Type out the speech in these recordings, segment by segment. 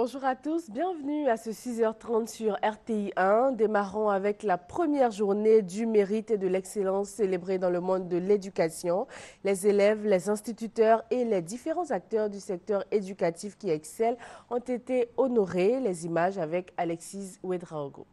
Bonjour à tous, bienvenue à ce 6h30 sur RTI1. Démarrons avec la première journée du mérite et de l'excellence célébrée dans le monde de l'éducation. Les élèves, les instituteurs et les différents acteurs du secteur éducatif qui excellent ont été honorés. Les images avec Alexis Ouedraogo.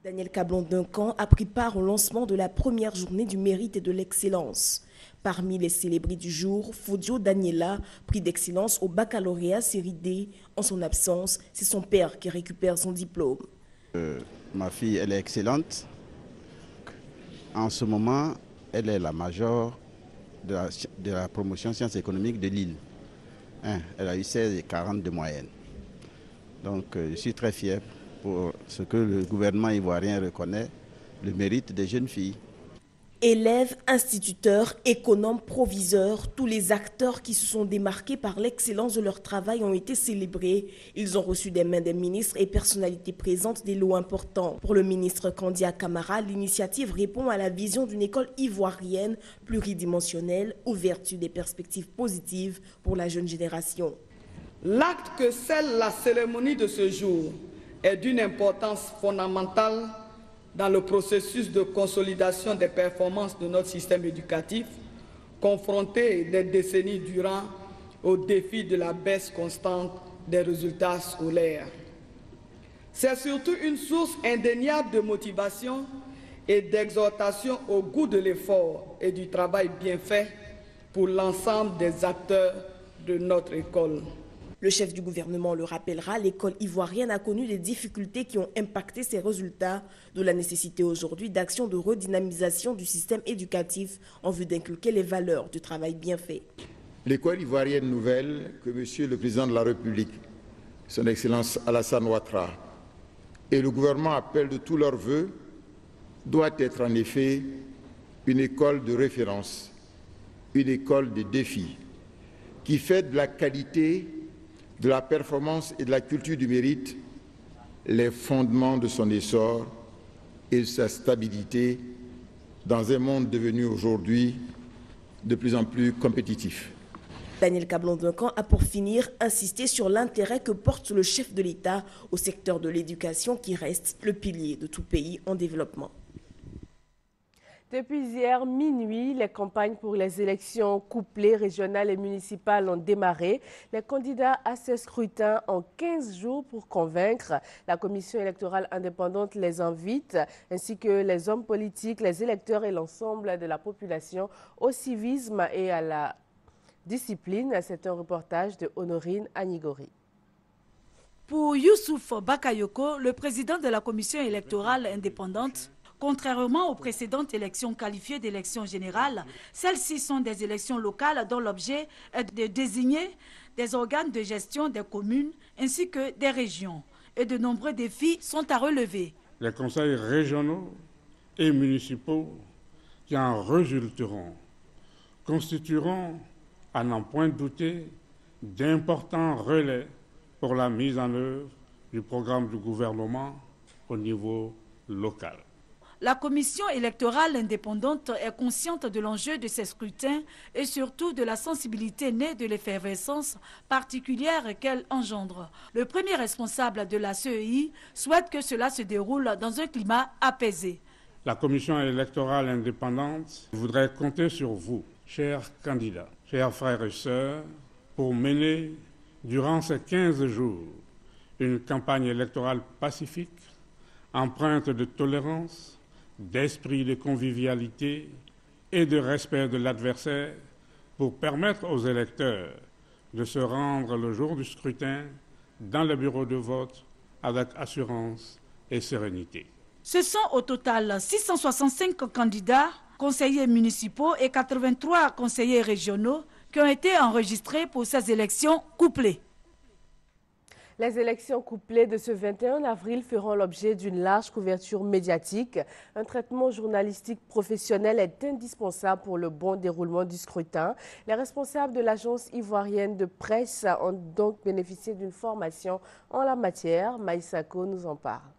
Daniel Cablon-Duncan a pris part au lancement de la première journée du mérite et de l'excellence. Parmi les célébrés du jour, Fodio Daniela, prix d'excellence au baccalauréat série D. En son absence, c'est son père qui récupère son diplôme. Ma fille, elle est excellente. En ce moment, elle est la majeure de la promotion sciences économiques de Lille. Elle a eu 16,40 de moyenne. Donc, je suis très fier pour ce que le gouvernement ivoirien reconnaît, le mérite des jeunes filles. Élèves, instituteurs, économes, proviseurs, tous les acteurs qui se sont démarqués par l'excellence de leur travail ont été célébrés. Ils ont reçu des mains des ministres et personnalités présentes des lots importants. Pour le ministre Kandia Camara, l'initiative répond à la vision d'une école ivoirienne pluridimensionnelle, ouverte sur des perspectives positives pour la jeune génération. L'acte que scelle la cérémonie de ce jour est d'une importance fondamentale dans le processus de consolidation des performances de notre système éducatif, confronté des décennies durant au défi de la baisse constante des résultats scolaires. C'est surtout une source indéniable de motivation et d'exhortation au goût de l'effort et du travail bien fait pour l'ensemble des acteurs de notre école. Le chef du gouvernement le rappellera, l'école ivoirienne a connu des difficultés qui ont impacté ses résultats, de la nécessité aujourd'hui d'actions de redynamisation du système éducatif en vue d'inculquer les valeurs du travail bien fait. L'école ivoirienne nouvelle que Monsieur le Président de la République, Son Excellence Alassane Ouattara, et le gouvernement appellent de tous leurs vœux, doit être en effet une école de référence, une école de défis, qui fait de la qualité, de la performance et de la culture du mérite les fondements de son essor et de sa stabilité dans un monde devenu aujourd'hui de plus en plus compétitif. Daniel Cablon-Duncan a pour finir insisté sur l'intérêt que porte le chef de l'État au secteur de l'éducation qui reste le pilier de tout pays en développement. Depuis hier minuit, les campagnes pour les élections couplées régionales et municipales ont démarré. Les candidats à ces scrutins ont 15 jours pour convaincre. La commission électorale indépendante les invite, ainsi que les hommes politiques, les électeurs et l'ensemble de la population au civisme et à la discipline. C'est un reportage de Honorine Anigori. Pour Youssouf Bakayoko, le président de la commission électorale indépendante, contrairement aux précédentes élections qualifiées d'élections générales, celles-ci sont des élections locales dont l'objet est de désigner des organes de gestion des communes ainsi que des régions. Et de nombreux défis sont à relever. Les conseils régionaux et municipaux qui en résulteront constitueront, à n'en point douter, d'importants relais pour la mise en œuvre du programme du gouvernement au niveau local. La commission électorale indépendante est consciente de l'enjeu de ces scrutins et surtout de la sensibilité née de l'effervescence particulière qu'elle engendre. Le premier responsable de la CEI souhaite que cela se déroule dans un climat apaisé. La commission électorale indépendante voudrait compter sur vous, chers candidats, chers frères et sœurs, pour mener durant ces 15 jours une campagne électorale pacifique, empreinte de tolérance, d'esprit de convivialité et de respect de l'adversaire pour permettre aux électeurs de se rendre le jour du scrutin dans le bureau de vote avec assurance et sérénité. Ce sont au total 665 candidats, conseillers municipaux et 83 conseillers régionaux qui ont été enregistrés pour ces élections couplées. Les élections couplées de ce 21 avril feront l'objet d'une large couverture médiatique. Un traitement journalistique professionnel est indispensable pour le bon déroulement du scrutin. Les responsables de l'agence ivoirienne de presse ont donc bénéficié d'une formation en la matière. Maïsako nous en parle.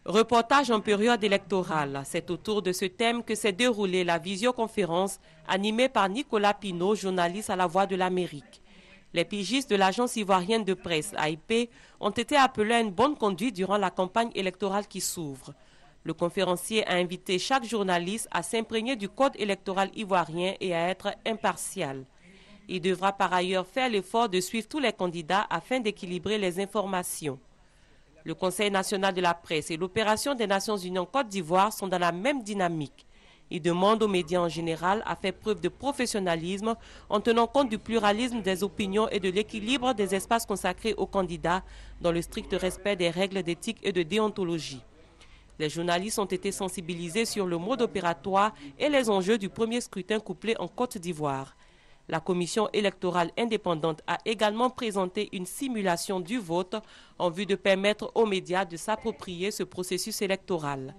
Reportage en période électorale. C'est autour de ce thème que s'est déroulée la visioconférence animée par Nicolas Pinault, journaliste à La Voix de l'Amérique. Les pigistes de l'agence ivoirienne de presse, AIP, ont été appelés à une bonne conduite durant la campagne électorale qui s'ouvre. Le conférencier a invité chaque journaliste à s'imprégner du code électoral ivoirien et à être impartial. Il devra par ailleurs faire l'effort de suivre tous les candidats afin d'équilibrer les informations. Le Conseil national de la presse et l'opération des Nations unies en Côte d'Ivoire sont dans la même dynamique. Il demande aux médias en général à faire preuve de professionnalisme en tenant compte du pluralisme des opinions et de l'équilibre des espaces consacrés aux candidats dans le strict respect des règles d'éthique et de déontologie. Les journalistes ont été sensibilisés sur le mode opératoire et les enjeux du premier scrutin couplé en Côte d'Ivoire. La commission électorale indépendante a également présenté une simulation du vote en vue de permettre aux médias de s'approprier ce processus électoral.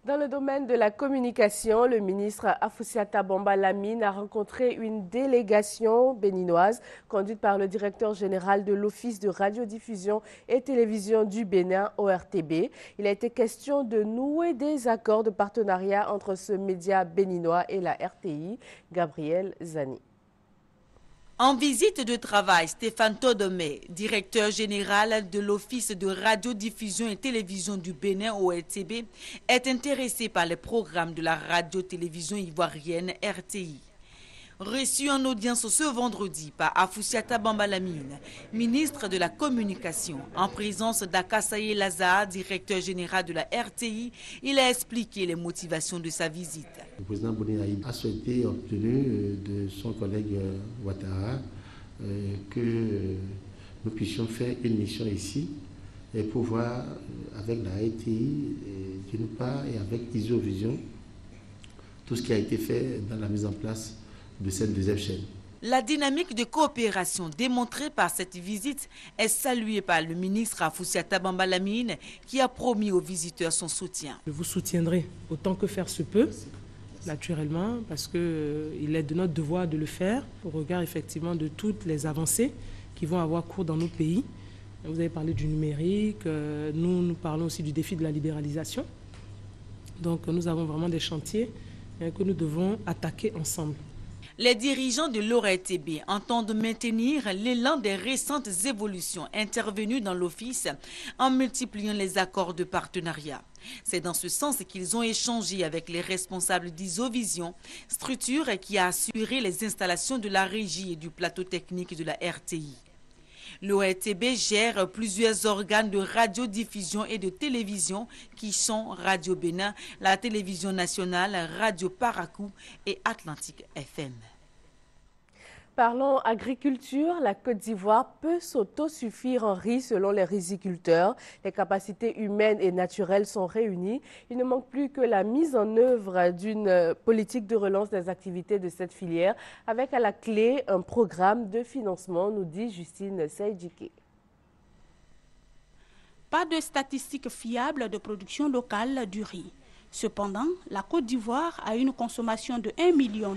Dans le domaine de la communication, le ministre Afoussiata Bamba Lamine a rencontré une délégation béninoise conduite par le directeur général de l'Office de radiodiffusion et télévision du Bénin, ORTB. Il a été question de nouer des accords de partenariat entre ce média béninois et la RTI. Gabriel Zani. En visite de travail, Stéphane Todomé, directeur général de l'Office de radiodiffusion et télévision du Bénin ORTB, est intéressé par les programmes de la radio-télévision ivoirienne RTI. Reçu en audience ce vendredi par Afoussiata Bamba Lamine, ministre de la Communication, en présence d'Akasaye Lazare, directeur général de la RTI, il a expliqué les motivations de sa visite. Le président Bouni a souhaité obtenir de son collègue Ouattara que nous puissions faire une mission ici et pour voir avec la RTI d'une part et avec Isovision tout ce qui a été fait dans la mise en place de cette deuxième chaîne. La dynamique de coopération démontrée par cette visite est saluée par le ministre Afoussiata Bamba Lamine qui a promis aux visiteurs son soutien. Je vous soutiendrai autant que faire se peut, naturellement, parce qu'il est de notre devoir de le faire au regard effectivement de toutes les avancées qui vont avoir cours dans nos pays. Vous avez parlé du numérique, nous parlons aussi du défi de la libéralisation. Donc nous avons vraiment des chantiers que nous devons attaquer ensemble. Les dirigeants de l'ORTB entendent maintenir l'élan des récentes évolutions intervenues dans l'office en multipliant les accords de partenariat. C'est dans ce sens qu'ils ont échangé avec les responsables d'Isovision, structure qui a assuré les installations de la régie et du plateau technique de la RTI. L'ORTB gère plusieurs organes de radiodiffusion et de télévision qui sont Radio Bénin, la télévision nationale, Radio Paracou et Atlantique FM. Parlons agriculture, la Côte d'Ivoire peut s'autosuffire en riz selon les riziculteurs. Les capacités humaines et naturelles sont réunies. Il ne manque plus que la mise en œuvre d'une politique de relance des activités de cette filière avec à la clé un programme de financement, nous dit Justine Seydjike. Pas de statistiques fiables de production locale du riz. Cependant, la Côte d'Ivoire a une consommation de 1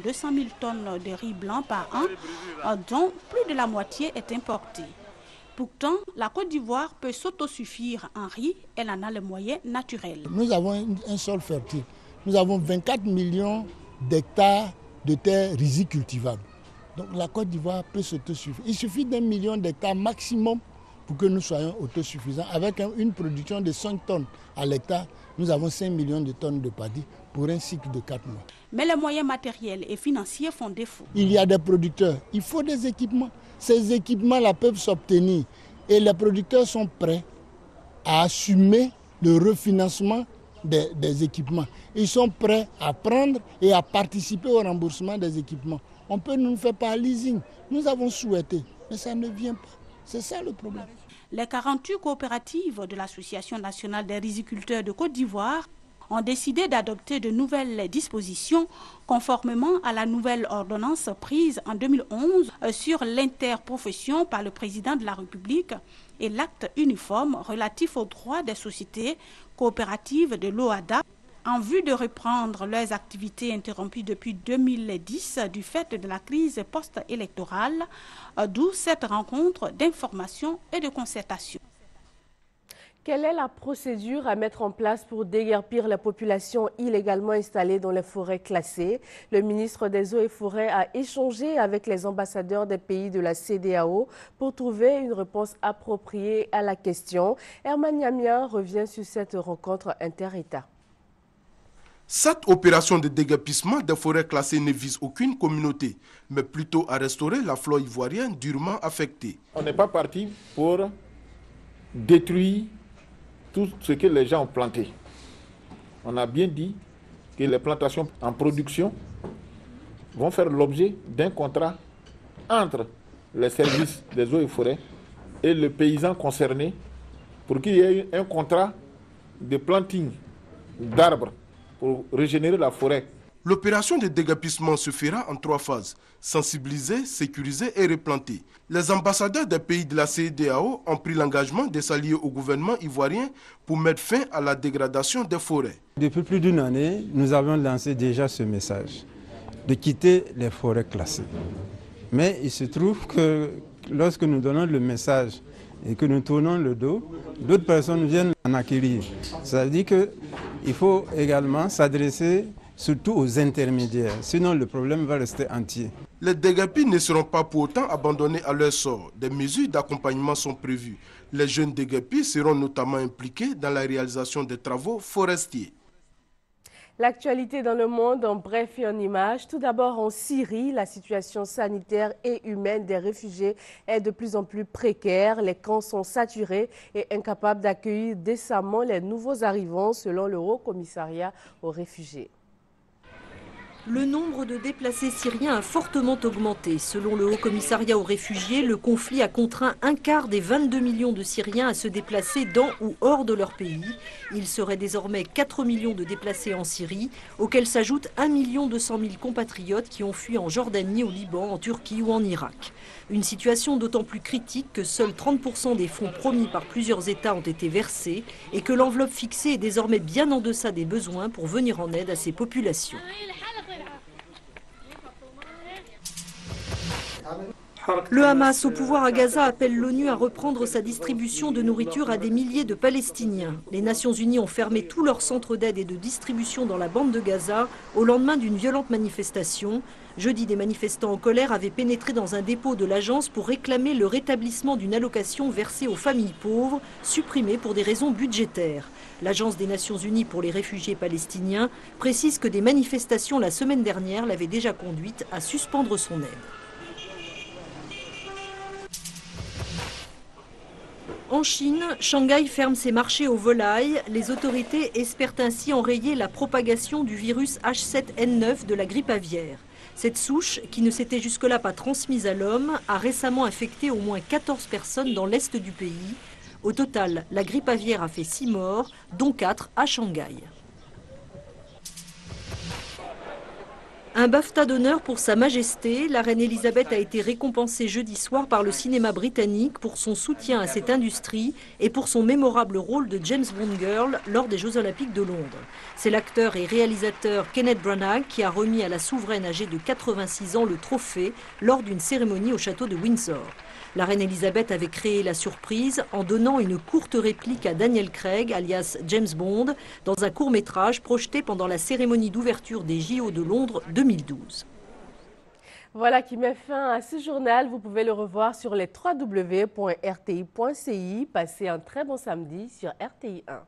200 000 tonnes de riz blanc par an, dont plus de la moitié est importée. Pourtant, la Côte d'Ivoire peut s'autosuffire en riz, elle en a les moyens naturels. Nous avons un sol fertile. Nous avons 24 millions d'hectares de terres rizicultivables. Donc la Côte d'Ivoire peut s'autosuffire. Il suffit d'1 million d'hectares maximum pour que nous soyons autosuffisants. Avec une production de 5 tonnes à l'hectare, nous avons 5 millions de tonnes de paddy pour un cycle de 4 mois. Mais les moyens matériels et financiers font défaut. Il y a des producteurs, il faut des équipements. Ces équipements-là peuvent s'obtenir et les producteurs sont prêts à assumer le refinancement des équipements. Ils sont prêts à prendre et à participer au remboursement des équipements. On peut nous faire par leasing. Nous avons souhaité, mais ça ne vient pas. C'est ça le problème. Les 48 coopératives de l'Association nationale des riziculteurs de Côte d'Ivoire ont décidé d'adopter de nouvelles dispositions conformément à la nouvelle ordonnance prise en 2011 sur l'interprofession par le président de la République et l'acte uniforme relatif aux droits des sociétés coopératives de l'OADA en vue de reprendre leurs activités interrompues depuis 2010 du fait de la crise post-électorale, d'où cette rencontre d'information et de concertation. Quelle est la procédure à mettre en place pour déguerpir la population illégalement installée dans les forêts classées? Le ministre des Eaux et Forêts a échangé avec les ambassadeurs des pays de la CEDEAO pour trouver une réponse appropriée à la question. Herman Yamia revient sur cette rencontre inter-États. Cette opération de déguerpissement des forêts classées ne vise aucune communauté, mais plutôt à restaurer la flore ivoirienne durement affectée. On n'est pas parti pour détruire tout ce que les gens ont planté. On a bien dit que les plantations en production vont faire l'objet d'un contrat entre les services des eaux et forêts et le paysan concerné pour qu'il y ait un contrat de planting d'arbres pour régénérer la forêt. L'opération de déguerpissement se fera en 3 phases, sensibiliser, sécuriser et replanter. Les ambassadeurs des pays de la CEDEAO ont pris l'engagement de s'allier au gouvernement ivoirien pour mettre fin à la dégradation des forêts. Depuis plus d'une année, nous avons lancé déjà ce message de quitter les forêts classées. Mais il se trouve que lorsque nous donnons le message et que nous tournons le dos, d'autres personnes viennent en acquérir. Ça veut dire qu'il faut également s'adresser surtout aux intermédiaires, sinon le problème va rester entier. Les déguerpis ne seront pas pour autant abandonnés à leur sort. Des mesures d'accompagnement sont prévues. Les jeunes déguerpis seront notamment impliqués dans la réalisation des travaux forestiers. L'actualité dans le monde en bref et en images. Tout d'abord en Syrie, la situation sanitaire et humaine des réfugiés est de plus en plus précaire. Les camps sont saturés et incapables d'accueillir décemment les nouveaux arrivants selon le Haut Commissariat aux réfugiés. Le nombre de déplacés syriens a fortement augmenté. Selon le Haut Commissariat aux réfugiés, le conflit a contraint un quart des 22 millions de Syriens à se déplacer dans ou hors de leur pays. Il serait désormais 4 millions de déplacés en Syrie, auxquels s'ajoutent 1 200 000 compatriotes qui ont fui en Jordanie, au Liban, en Turquie ou en Irak. Une situation d'autant plus critique que seuls 30% des fonds promis par plusieurs États ont été versés et que l'enveloppe fixée est désormais bien en deçà des besoins pour venir en aide à ces populations. Le Hamas, au pouvoir à Gaza, appelle l'ONU à reprendre sa distribution de nourriture à des milliers de Palestiniens. Les Nations Unies ont fermé tous leurs centres d'aide et de distribution dans la bande de Gaza au lendemain d'une violente manifestation. Jeudi, des manifestants en colère avaient pénétré dans un dépôt de l'agence pour réclamer le rétablissement d'une allocation versée aux familles pauvres, supprimée pour des raisons budgétaires. L'Agence des Nations Unies pour les réfugiés palestiniens précise que des manifestations la semaine dernière l'avaient déjà conduite à suspendre son aide. En Chine, Shanghai ferme ses marchés aux volailles. Les autorités espèrent ainsi enrayer la propagation du virus H7N9 de la grippe aviaire. Cette souche, qui ne s'était jusque-là pas transmise à l'homme, a récemment infecté au moins 14 personnes dans l'est du pays. Au total, la grippe aviaire a fait 6 morts, dont 4 à Shanghai. Un BAFTA d'honneur pour Sa Majesté, la reine Elisabeth a été récompensée jeudi soir par le cinéma britannique pour son soutien à cette industrie et pour son mémorable rôle de James Bond Girl lors des Jeux Olympiques de Londres. C'est l'acteur et réalisateur Kenneth Branagh qui a remis à la souveraine âgée de 86 ans le trophée lors d'une cérémonie au château de Windsor. La reine Elisabeth avait créé la surprise en donnant une courte réplique à Daniel Craig, alias James Bond, dans un court-métrage projeté pendant la cérémonie d'ouverture des JO de Londres 2012. Voilà qui met fin à ce journal. Vous pouvez le revoir sur les www.rti.ci. Passez un très bon samedi sur RTI 1.